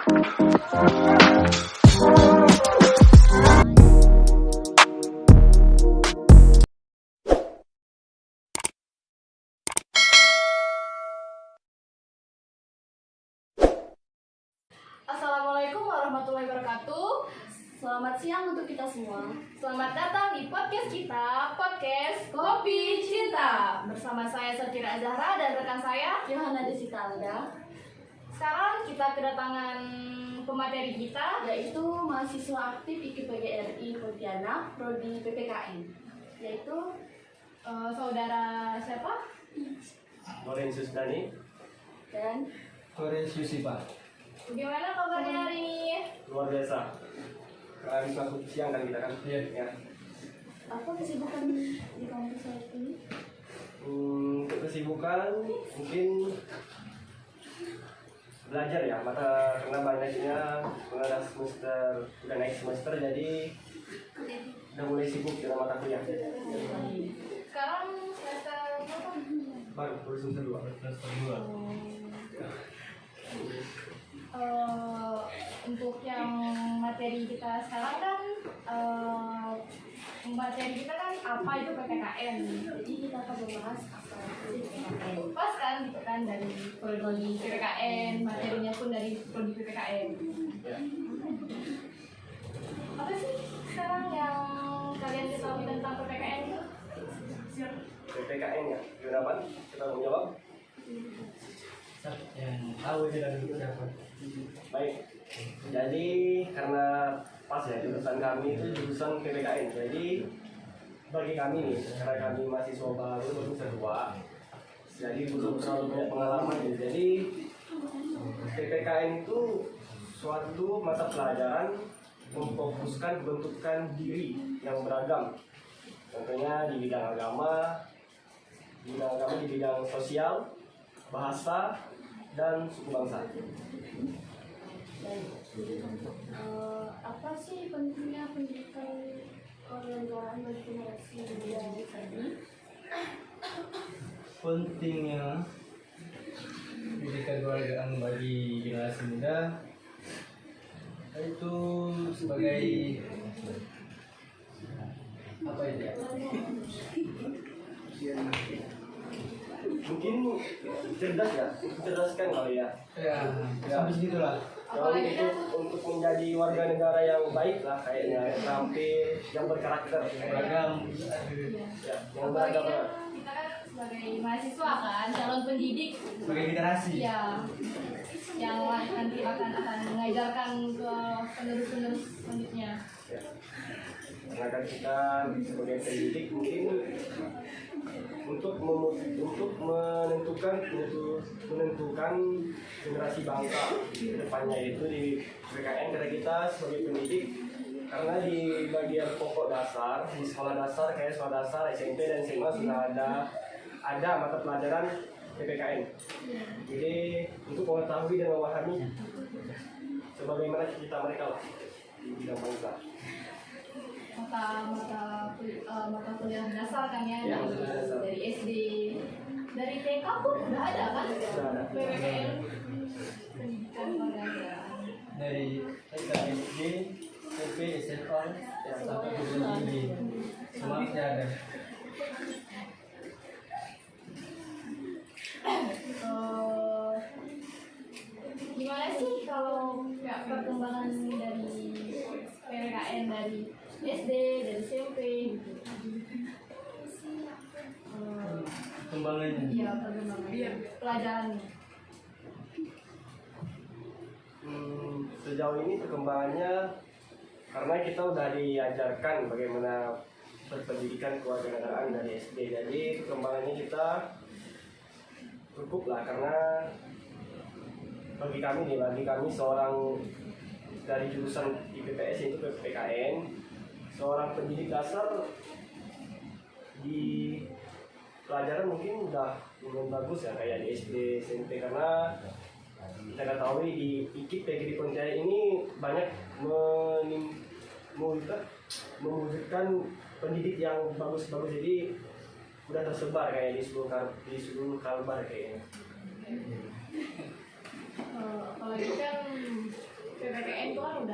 Assalamualaikum warahmatullahi wabarakatuh. Selamat siang untuk kita semua. Selamat datang di podcast kita, podcast Kopi Cinta. Bersama saya Syakira Zahra dan rekan saya Yohana Desita Alda. Sekarang kita kedatangan pemateri kita, Yaitu mahasiswa aktif IKIP-GRI Pontianak Prodi PPKN. yaitu saudara siapa? Lorenzus Dani. Dan Torres Yusifa. Bagaimana kabarnya hari ini? Luar biasa. Habis masuk siang kan kita kan? Iya. Ya. apa kesibukan di kampus saat ini? Untuk kesibukan mungkin belajar ya, mata karena banyaknya udah semester, udah naik semester jadi udah mulai sibuk dengan mata kuliah. Sekarang semester berapa? Baru semester 2. Untuk yang materi kita sekarang kan materi kita kan apa itu PPKN. Jadi kita akan membahas apa itu PPKN. Pas kan gitu kan dari prodi PPKN, materinya pun dari prodi PPKN. Ya. Apa sih sekarang yang kalian ketahui tentang PPKN itu? PPKN ya, gimana kita mau jawab? Yang tahu itu dari siapa? Baik, jadi karena pas ya jurusan kami itu jurusan PPKN, jadi bagi kami nih, karena kami mahasiswa baru semester 2, jadi belum terlalu banyak pengalaman gitu. Jadi PPKN itu suatu mata pelajaran memfokuskan bentukan diri yang beragam, contohnya di bidang agama, di bidang sosial, bahasa, dan suku bangsa. Apa sih pentingnya pendidikan kewarganegaraan bagi generasi muda tadi? Pentingnya pendidikan kewargaan bagi generasi muda itu sebagai apa itu ya? Mungkin cerdas ya, cerdaskan kali ya. Ya, sampai segitulah. Apalagi kan Untuk menjadi warga negara yang baik lah kayaknya, terampil, yang berkarakter, Beragam. ya, yang apalagi beragam. kan kita kan sebagai mahasiswa kan calon pendidik. Sebagai generasi. Ya, yang nanti akan mengajarkan ke penerus-penerus selanjutnya. Ya. Karena kan kita sebagai pendidik mungkin untuk menentukan generasi bangsa ke depannya itu di PKN karena kita sebagai pendidik, karena di bagian pokok dasar di sekolah dasar kayak sekolah dasar SMP dan SMA sudah ada mata pelajaran PPKN. Jadi untuk mengetahui dan memahami sebagaimana kita mereka lah di bidang bangsa. Mata kuliah dasar kan ya, Ya, kuliah dasar. dari SD, dari TK pun udah ada kan Sudah ada. PPKN, pendidikan kewarganegaraan. Dari SD, SMP, SMA, sampai ke tinggi. Semua sudah ada. Gimana sih kalau perkembangan dari PPKN dari SD, dari SMP gitu? Kembangannya. Iya, perkembangan pelajarannya. Sejauh ini perkembangannya karena kita udah diajarkan bagaimana berpendidikan kewarganegaraan dari SD, jadi perkembangannya kita cukup lah, karena bagi kami seorang dari jurusan IPPS yaitu PPKN, seorang pendidik dasar di pelajaran mungkin udah lumayan bagus ya kayak di SD, SMP, karena kita ketahui di IKIP-GRI Pontianak ini banyak mewujudkan pendidik yang bagus-bagus, jadi udah tersebar kayak di seluruh Kalbar kayaknya. Apalagi kan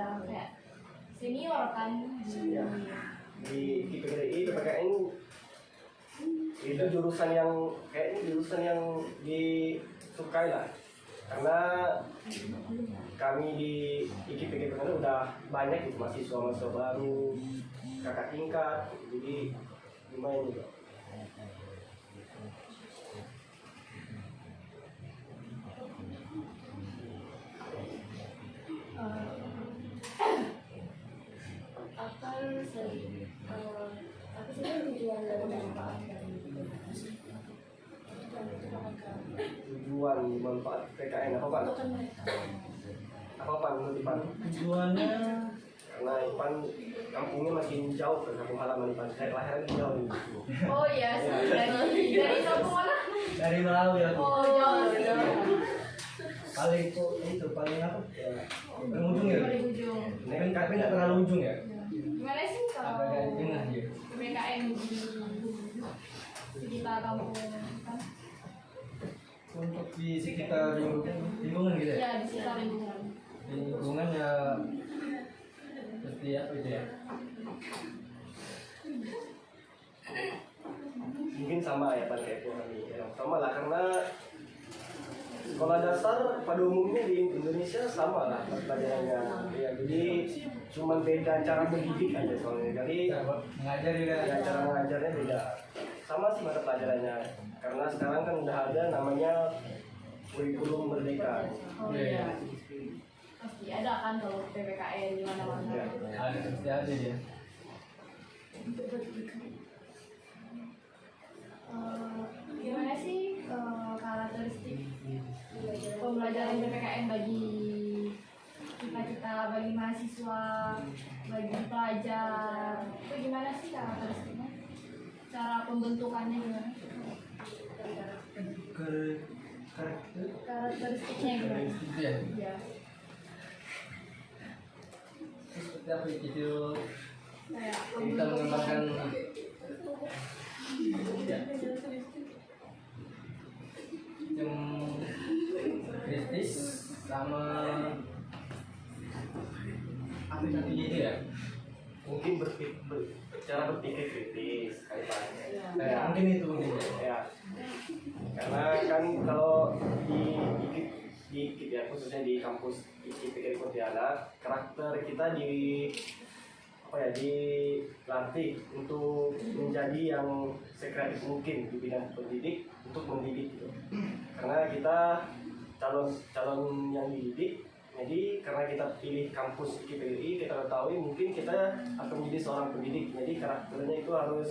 ya kayak senior kan. Ya. Di IPGRI PPKN itu jurusan yang disukai lah, karena kami di IPGRI PPKN udah banyak gitu mahasiswa baru, kakak tingkat, jadi lumayan juga. Apa sih tujuan dari manfaat dari Tujuan manfaat PKN apa Pak? untuk mereka? Apa Pak menurut Ipan? Tujuannya Karena Ipan kampungnya makin jauh ke kampung halaman Ipan, saya kelahiran di jauh nih. Oh iya, dari kampung mana? dari Malawi aku. Oh jauh jauh. Paling paling apa? Ya, paling ujung ya. Dari ujung. Tapi nggak terlalu ujung ya. Gimana sih kalau Agak di tengah dia. PPKN di sekitar kampung kan? Untuk di sekitar lingkungan gitu ya. Ya di sekitar lingkungan. Di lingkungan ya seperti apa itu ya? Mungkin sama ya Pak kayak kami. Ya, sama lah, karena sekolah dasar pada umumnya di Indonesia sama lah pelajarannya. Ya, jadi cuma beda cara mendidik aja soalnya. Jadi Cara mengajar juga. ya, cara mengajarnya beda. Sama sih mata pelajarannya. Karena sekarang kan udah ada namanya kurikulum merdeka. Oh iya. Pasti ada kan kalau PPKN di mana-mana. Ya. Ada pasti ada dia. Gimana sih karakteristik pembelajaran PPKN bagi kita bagi mahasiswa, bagi pelajar, itu gimana sih karakteristiknya? Cara pembentukannya gimana? Karakteristiknya gimana? Itu ya. Ya. Seperti apa itu? Kayak Kita mengembangkan ya, yang kritis sama apa itu ya? Mungkin cara berpikir kritis kayak Pak. Ya, mungkin itu mungkin ya. Ya. Karena kan kalau di IKIP ya, khususnya di kampus IKIP Pontianak, karakter kita dilatih untuk menjadi yang sekreatif mungkin di bidang pendidik untuk mendidik gitu. Karena kita calon yang dididik, jadi karena kita pilih kampus IKIP, kita ketahui mungkin kita akan menjadi seorang pendidik. Jadi karakternya itu harus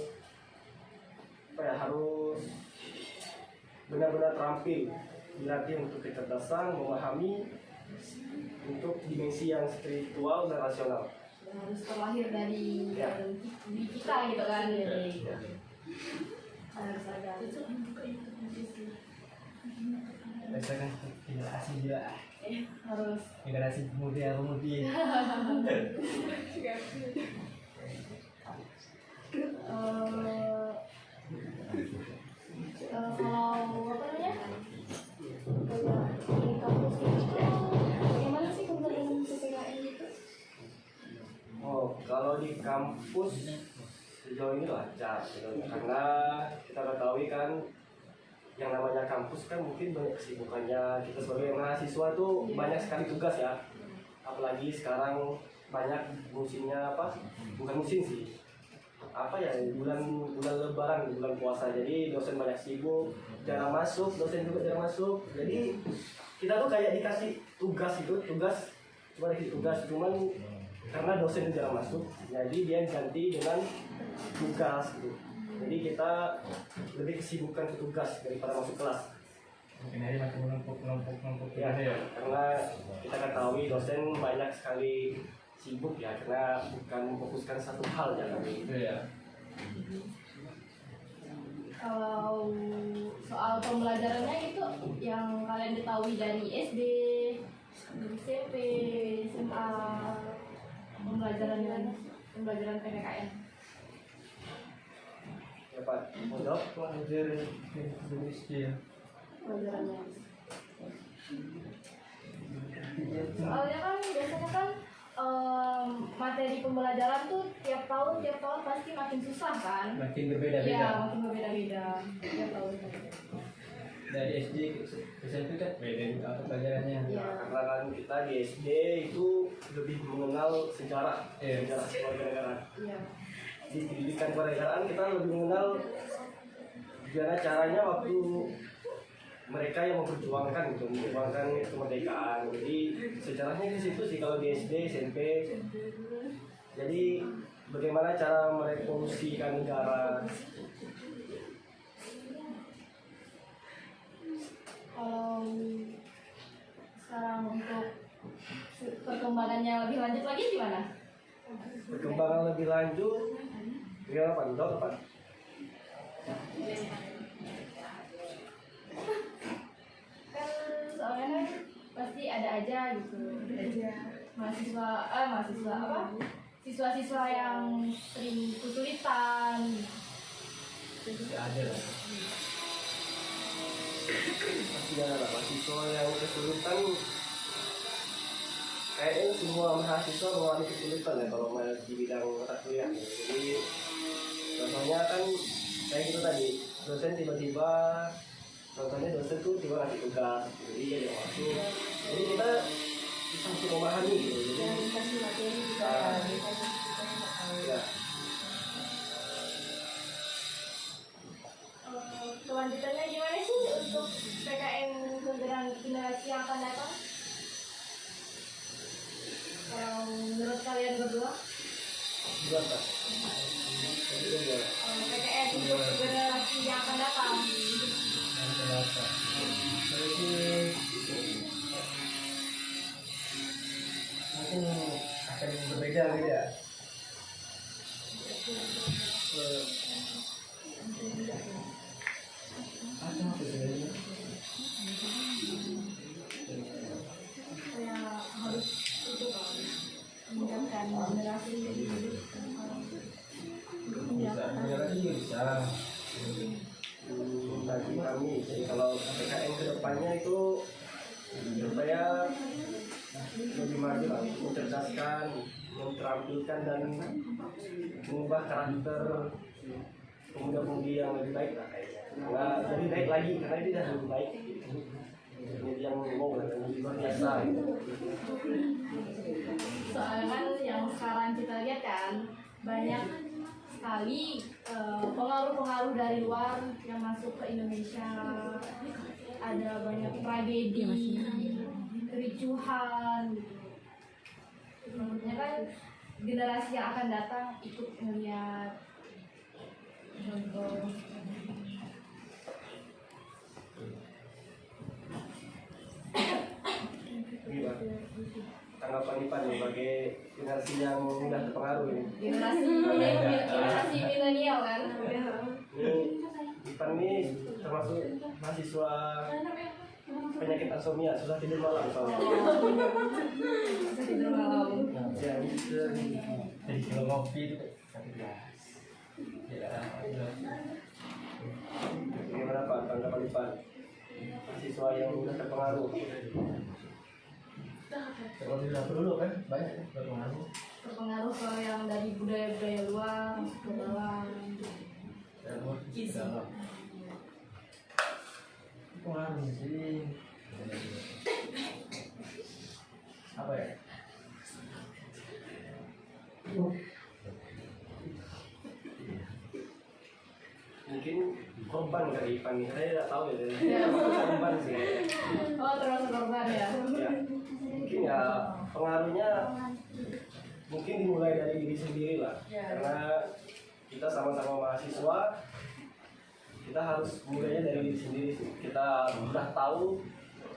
benar-benar terampil, dilatih untuk kecerdasan, memahami untuk dimensi yang spiritual dan rasional. harus terlahir dari Ya. diri kita gitu kan, jadi Ya. harus ada. Berdasarkan generasi juga, Harus generasi pemudi. kalau apa namanya, kayak di kampus itu bagaimana sih pembelajaran PPKN itu? Oh, kalau di kampus sejauh ini lancar gitu. Karena kita ketahui kan yang namanya kampus kan mungkin banyak kesibukannya. Kita sebagai mahasiswa tuh banyak sekali tugas ya. Apalagi sekarang banyak musimnya apa? Bukan musim sih. Apa ya, bulan lebaran, bulan puasa. Jadi dosen banyak sibuk, jarang masuk, dosen juga jarang masuk. Jadi kita tuh kayak dikasih tugas cuman karena dosen jarang masuk, jadi dia ganti dengan tugas gitu. Jadi kita lebih kesibukan ke tugas daripada masuk kelas. Mungkin hari makin menumpuk Ya, karena kita ketahui dosen banyak sekali sibuk ya, karena bukan memfokuskan satu hal ya kami. itu ya. Kalau soal pembelajarannya itu yang kalian ketahui dari SD, dari SMP, SMA, pembelajaran PPKN. Ya Pak, mau jawab? Pelajar Indonesia. Pelajarannya. Soalnya kan biasanya kan materi pembelajaran tuh tiap tahun pasti makin susah kan? Makin Iya, berbeda-beda. makin berbeda-beda tiap tahun. Dari SD ke SMP kan beda juga pelajarannya. Iya. Karena kan kita di SD itu lebih mengenal sejarah, Iya. sejarah kewarganegaraan. Iya. Di pendidikan kewarganegaraan kita lebih mengenal gimana caranya waktu mereka yang memperjuangkan kemerdekaan. Jadi sejarahnya di situ sih kalau di SD, SMP. Jadi bagaimana cara merevolusikan negara. Kalau sekarang untuk perkembangannya lebih lanjut lagi gimana? Perkembangan lebih lanjut, gimana Pak? Jawab Pak? Kan soalnya kan pasti ada aja gitu. Mahasiswa apa? Siswa-siswa yang sering kesulitan. Tidak ada lah. Pasti ada lah mahasiswa yang kesulitan. Kayaknya semua mahasiswa mengalami kesulitan ya kalau di bidang mata kuliah. Jadi contohnya kan kayak gitu tadi, dosen tiba-tiba contohnya dosen tuh tiba ngasih tugas, jadi dia tidak masuk. Jadi kita bisa langsung memahami gitu. Jadi Dikasih materi juga ya, kelanjutannya gimana sih untuk PKN generasi yang akan datang? Kalau menurut kalian berdua, gimana Pak? Jadi gimana? PKN untuk generasi yang akan datang. Yang terasa. Berarti mungkin akan berbeda-beda. Apa sebenarnya? Saya harus itu meningkatkan generasi Bisa, generasi juga bisa. Bagi kami, jadi kalau PKN kedepannya itu supaya lebih maju lah, mencerdaskan, menterampilkan dan mengubah karakter pemuda-pemudi yang lebih baik lah kayaknya. Nggak lebih baik lagi karena dia sudah lebih baik. Jadi yang mau dan lebih luar biasa. Gitu. Soalnya kan yang sekarang kita lihat kan banyak sekali pengaruh-pengaruh dari luar yang masuk ke Indonesia. Ada banyak tragedi, kericuhan. Menurutnya kan generasi yang akan datang ikut melihat contoh. Gimana? Tanggapan Ipan sebagai generasi yang mudah terpengaruh ini. Generasi milenial kan. Ini Ipan ini termasuk mahasiswa penyakit insomnia, susah tidur malam soalnya. Tidur malam. Ya, Jadi kalau ngopi itu satu gelas. Ya, gimana Pak tanggapan Ipan? Mahasiswa yang mudah terpengaruh. kalau tidak dulu kan banyak ya berpengaruh. Terpengaruh ke yang dari budaya-budaya luar masuk ke dalam. Ke dalam. Pengaruh sih. Apa ya? Mungkin korban kali Ipan nih, saya tidak tahu ya. Ya. Korban sih. Oh, termasuk korban ya. Ya. Mungkin ya pengaruhnya mungkin dimulai dari diri sendiri lah. Ya. Karena kita sama-sama mahasiswa, kita harus mulainya dari diri sendiri sih. Kita sudah tahu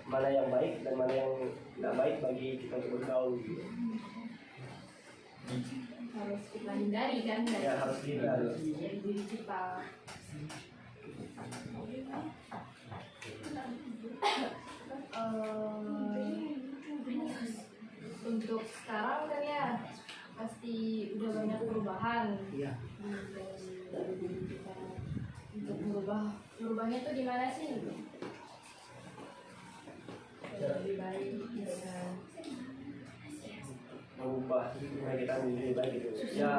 mana yang baik dan mana yang tidak baik bagi kita untuk bergaul gitu. Harus kita hindari kan dari Ya harus dihindari. dari diri kita. Untuk sekarang kan ya pasti udah banyak perubahan. Iya. Dari diri kita. Untuk merubahnya tuh gimana sih? Lebih baik ya. Mengubah mengubah supaya kita menjadi lebih baik gitu ya.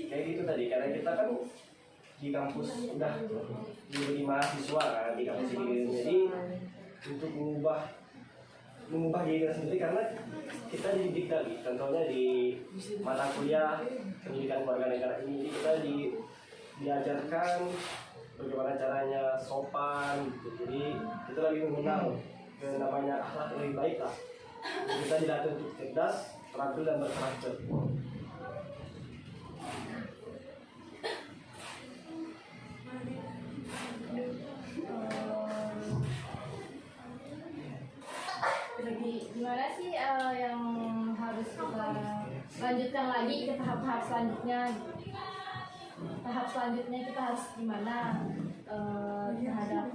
Kayak gitu tadi, karena kita kan di kampus udah jadi mahasiswa kan di kampus ini, jadi untuk mengubah diri kita sendiri, karena kita dididik tadi, contohnya di mata kuliah pendidikan warga negara ini kita diajarkan bagaimana caranya sopan gitu. Jadi kita lagi mengenal ke namanya akhlak yang lebih baik lah. Kita dilatih untuk cerdas, terampil dan berkarakter. Gimana sih yang harus kita lanjutkan lagi ke tahap-tahap selanjutnya? Tahap selanjutnya kita harus gimana terhadap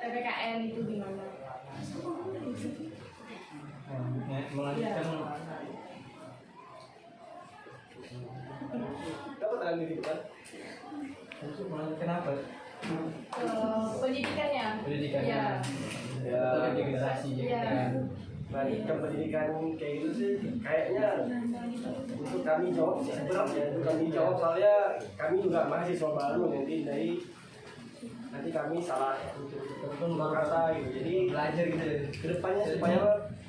PPKN itu gimana? Melanjutkan Dapat tangan diri kan? untuk melanjutkan apa? Pendidikannya. Pendidikannya. Ya. Atau di generasi gitu Iya. kan. Melanjutkan pendidikan kayak gitu sih kayaknya untuk kami jawab sih berat ya, untuk kami jawab soalnya kami juga mahasiswa baru, nanti kami salah untuk berkata gitu. Jadi Belajar gitu ya. kedepannya supaya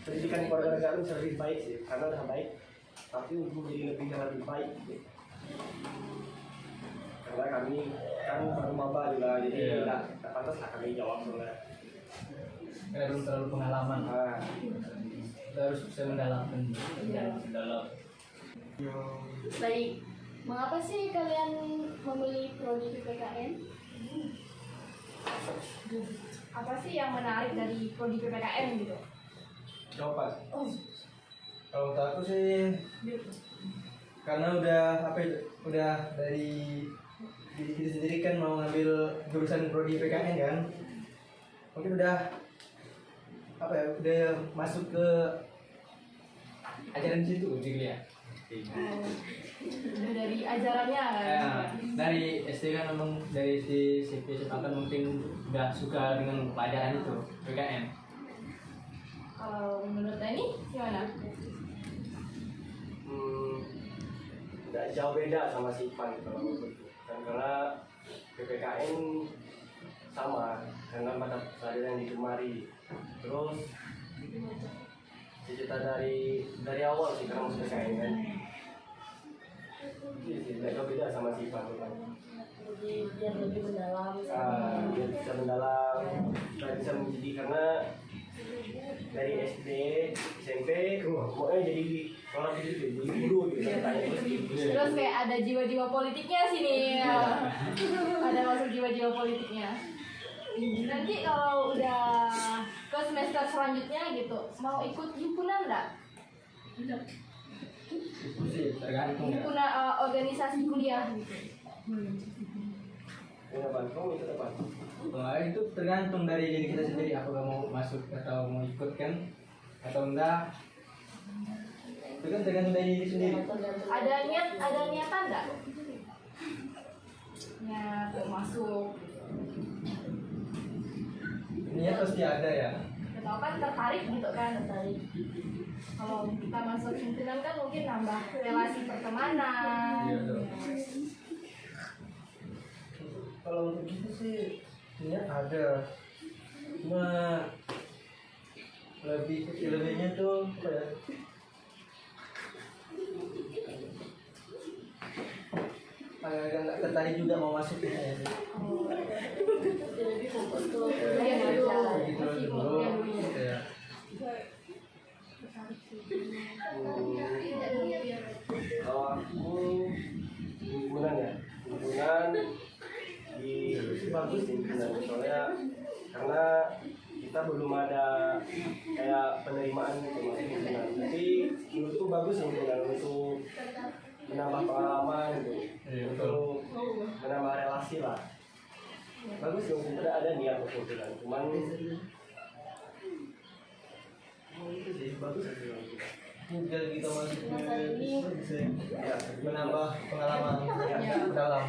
pendidikan keluarga negara bisa lebih baik sih, karena udah baik tapi untuk jadi lebih baik gitu. Karena kami kan baru maba juga, jadi Iya. nggak pantas lah kami jawab soalnya. Karena belum terlalu pengalaman. Nah, Kita harus bisa mendalamkan. Mendalam. Baik, mengapa sih kalian memilih prodi PPKN? Apa sih yang menarik dari prodi PPKN gitu? jawaban. Kalau untuk aku sih karena udah apa itu? Udah dari diri kita sendiri kan mau ngambil jurusan prodi PKN kan. Mungkin udah apa ya? Udah masuk ke ajaran situ gitu ya. Udah dari ajarannya kan? Ya, dari SD kan memang dari SD SMP SMA kan mungkin udah suka dengan pelajaran itu PKN. Kalau menurut Dani gimana? Nggak jauh beda sama Sipan kalau menurutku. Dan karena PPKN sama, karena mata pelajaran yang digemari. Terus cita dari awal sih karena masuk PPKN kan. Iya sih, nggak jauh beda sama Sipan. Jadi biar lebih mendalam. Dia bisa mendalam, kita bisa menjadi, karena dari SD, SMP, pokoknya jadi orang gitu, jadi guru gitu, tanya Terus kayak ada jiwa-jiwa politiknya sini, ada masuk jiwa-jiwa politiknya. Nanti kalau udah ke semester selanjutnya gitu, mau ikut himpunan nggak? Itu sih tergantung ya. Himpunan organisasi kuliah gitu. Ini apa? Kamu itu apa? Wah, itu tergantung dari diri kita sendiri apakah mau masuk atau mau ikut kan atau enggak. Itu kan tergantung dari diri sendiri. Ada niatan nggak? Niat masuk. Niat pasti ada ya. Atau kan tertarik gitu kan, tertarik. Kalau kita masuk himpunan kan mungkin nambah relasi pertemanan. Iya, tuh. Kalau untuk gitu sih Niat ada. Cuma lebihnya tuh apa ya? Agak nggak tertarik juga mau masuk ya. Lebih fokus ke Kuliah dulu. Gitu Masih mau dulu. kuliah dulu. Ya. kalau aku himpunan ya, himpunan di bagus sih himpunan, soalnya karena kita belum ada kayak penerimaan gitu masuk himpunan, tapi menurutku bagus himpunan untuk menambah pengalaman gitu, Iya, untuk menambah relasi lah. Bagus sih, kita ada niat untuk himpunan, cuman itu sih bagus sih. Biar kita masuk Masa ini Ya, menambah pengalaman Ya. dalam.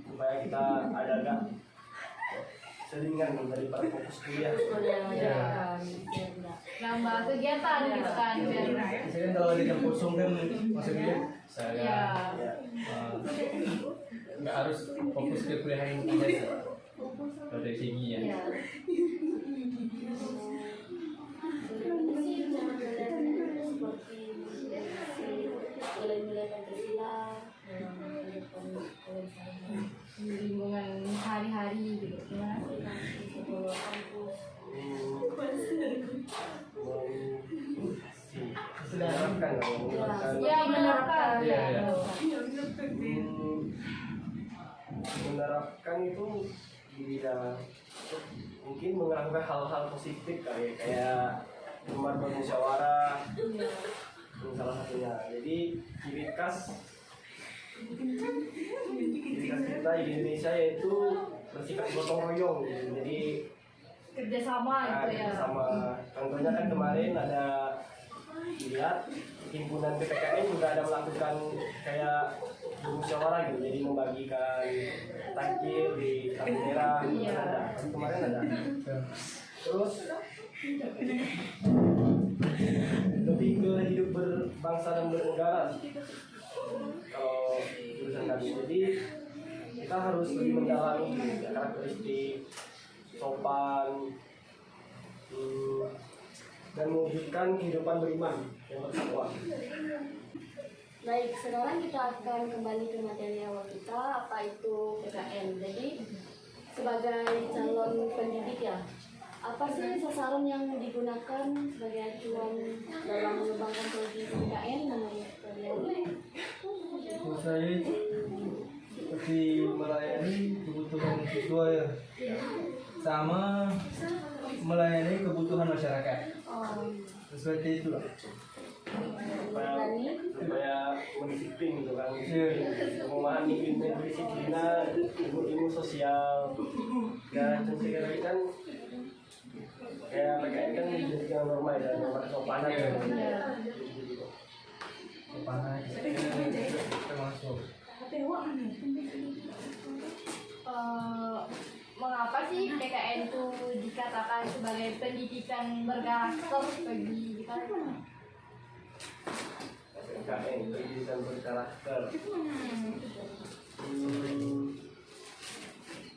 supaya kita ada agak selingan daripada fokus kuliah. Ya. Nambah kegiatan gitu kan biar Biasanya kan kalau di jam kosong kan maksudnya saya ya. Ya. nggak harus fokus ke kuliah yang aja sih. Kalau dari segi ya. Ya. Sebenarnya sih cara belajarnya seperti nilai-nilai Pancasila dalam kehidupan kalian sehari-hari. Lingkungan hari-hari gitu gimana sih? Sekolah kampus. Menerapkan lah, menerapkan. Ya menerapkan. Iya, iya. Menerapkan itu bisa mungkin melakukan hal-hal positif kali ya, kayak gemar bermusyawarah salah satunya. Jadi ciri khas kita di Indonesia yaitu bersifat gotong royong gitu. Jadi Kerjasama gitu ya. sama contohnya kan kemarin ada dilihat himpunan PPKN juga ada melakukan kayak bermusyawarah gitu, jadi membagikan takjil di lampu merah gitu kan ada. Kemarin ada. Terus lebih ke hidup berbangsa dan bernegara sih. Kalau jurusan kami, jadi kita harus lebih mendalami karakteristik sopan dan mewujudkan kehidupan beriman yang bertakwa. Baik, sekarang kita akan kembali ke materi awal kita, apa itu PKN. Jadi, sebagai calon pendidik ya, apa sih sasaran yang digunakan sebagai acuan dalam mengembangkan strategi PKN menurut kalian? Menurut saya itu seperti melayani kebutuhan siswa ya, sama melayani kebutuhan masyarakat. Seperti itulah. supaya mendisiplin gitu kan, Iya. memahami ilmu kedisiplinan, ilmu sosial dan segala kan kayak PKN kan dengan norma ya, norma kesopanan ya. Mana termasuk Mengapa sih PKN itu dikatakan sebagai pendidikan berkarakter bagi kita? PKN pendidikan berkarakter.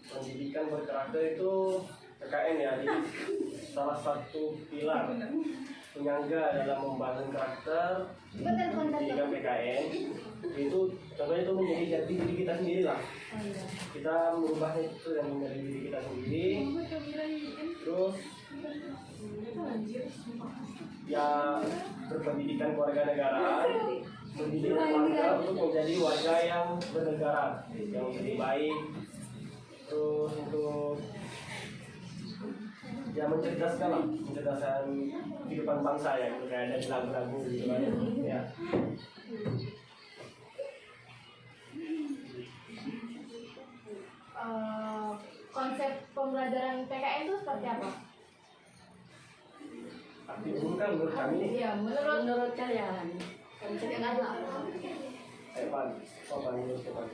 Pendidikan berkarakter itu PKN ya, jadi salah satu pilar penyangga dalam membangun karakter pendidikan PKN itu contohnya itu menjadi jati diri kita sendiri lah. Kita merubahnya itu dan menjadi diri kita sendiri. Terus ya berpendidikan kewarganegaraan, mendidik warga untuk menjadi warga yang bernegara, yang lebih baik. Terus untuk ya mencerdaskan lah, mencerdaskan kehidupan bangsa ya, gitu kayak ada di lagu-lagu gitu kan ya. Konsep pembelajaran PKN itu seperti apa? Arti guru kan menurut kami Ya, menurut kalian, konsepnya apa? Evan, apa menurut Evan?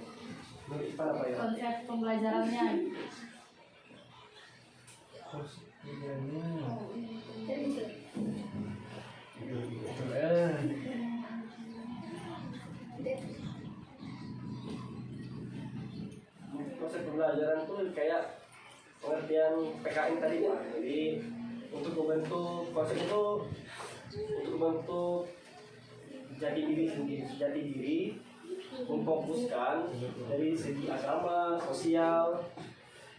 Menurut Evan apa ya? konsep pembelajarannya. Konsep pembelajaran tuh kayak pengertian PKN tadi Pak. Jadi untuk membentuk konsep itu untuk membentuk jati diri sendiri, jati diri, memfokuskan dari segi agama, sosial,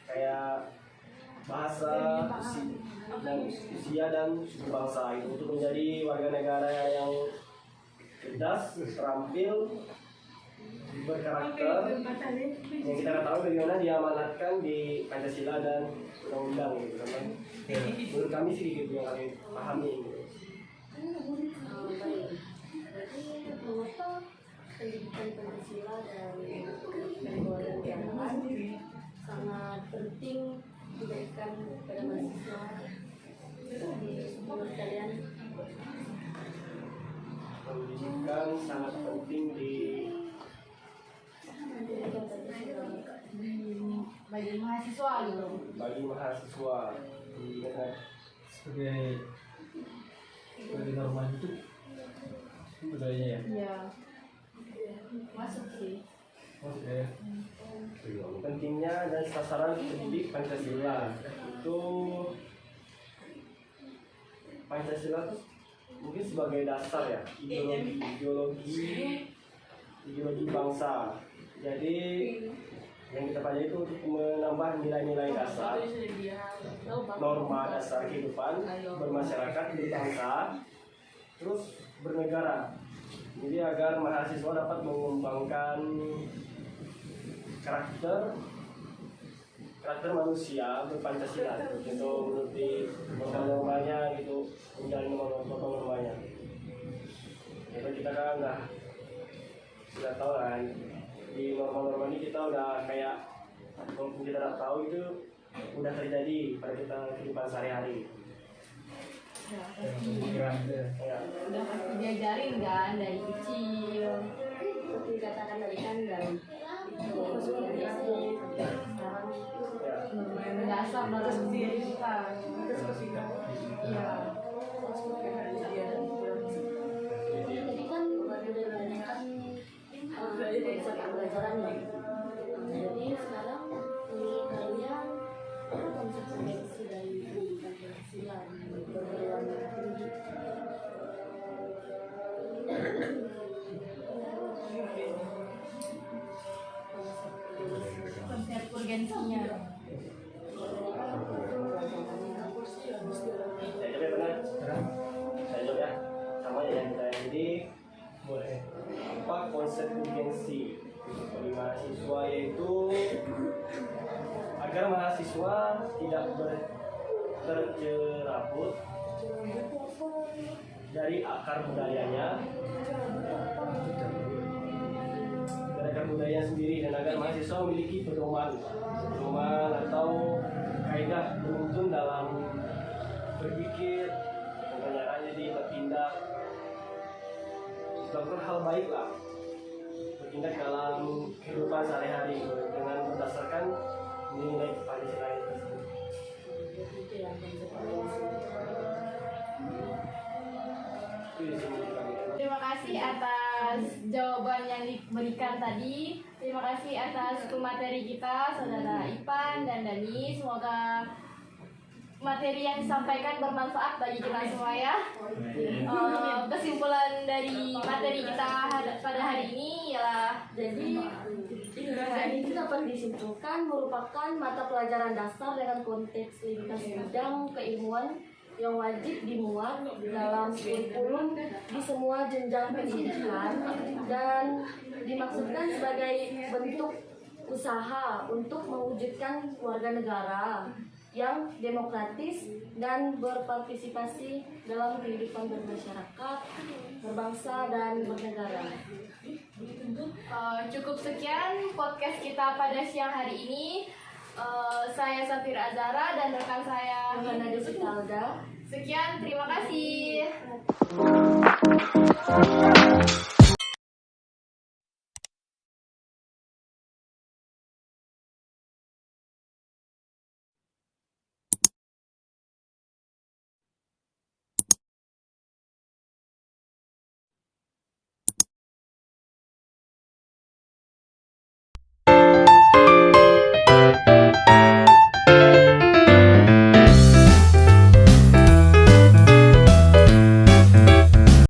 kayak bahasa, usia dan suku bangsa itu untuk menjadi warga negara yang cerdas, terampil, berkarakter, yang kita ketahui bagaimana diamanatkan di Pancasila dan undang-undang gitu kan. Menurut kami sih gitu yang kami pahami gitu. Baik, berarti mengapa pendidikan Pancasila dan kewarganegaraan sangat penting diberikan kepada mahasiswa. Menurut kalian? Pendidikan sangat penting di Pendidikan Pancasila. bagi mahasiswa gitu. bagi mahasiswa di negara. sebagai norma hidup budayanya ya. Iya. Masuk sih. Oke. Pentingnya dan sasaran pendidik Pancasila itu, Pancasila tuh mungkin sebagai dasar ya, ideologi bangsa. Jadi yang kita pelajari itu untuk menambah nilai-nilai dasar, norma dasar kehidupan bermasyarakat, berbangsa, terus bernegara. Jadi agar mahasiswa dapat mengembangkan karakter manusia berpancasila gitu, menuruti norma-normanya gitu, menjalani norma-normanya. Jadi kita kan sudah tahu kan, di norma-norma ini kita udah kayak, walaupun kita tidak tahu itu udah terjadi pada kita kehidupan sehari-hari. Ya, Pemikiran itu ya. Ya. udah pasti diajarin kan dari kecil. Seperti katakan tadi kan dari itu dari SD sekarang Ya. Dasar dalam diri kita. Iya. jadi kan berdasarkan konsep pembelajarannya. Jadi sekarang menurut kalian apa konsekuensi dari pendidikan Pancasila di perguruan tinggi? Konsep urgensinya. Saya coba benar. Saya jawab ya, sama ya kita. Jadi boleh. Apa konsep urgensi bagi mahasiswa, yaitu agar mahasiswa tidak terjerabut dari akar budayanya, dari akar budaya sendiri, dan agar mahasiswa memiliki pedoman atau kaidah beruntun dalam berpikir, caranya jadi bertindak, melakukan hal baik lah, bertindak dalam kehidupan sehari-hari dengan berdasarkan nilai Pancasila itu. Itu yang konsekuensi. Itu di sini kami. Terima kasih atas jawaban yang diberikan tadi. Terima kasih atas pemateri kita, Saudara Ipan dan Dani. Semoga materi yang disampaikan bermanfaat bagi kita semua ya. Kesimpulan dari materi kita pada hari ini ialah Jadi ini dapat disimpulkan merupakan mata pelajaran dasar dengan konteks lintas bidang keilmuan yang wajib dimuat dalam kurikulum di semua jenjang pendidikan dan dimaksudkan sebagai bentuk usaha untuk mewujudkan warga negara yang demokratis dan berpartisipasi dalam kehidupan bermasyarakat, berbangsa, dan bernegara. cukup sekian podcast kita pada siang hari ini. Saya Safira Azara dan rekan saya Yohana Desita Alda. Sekian, terima kasih.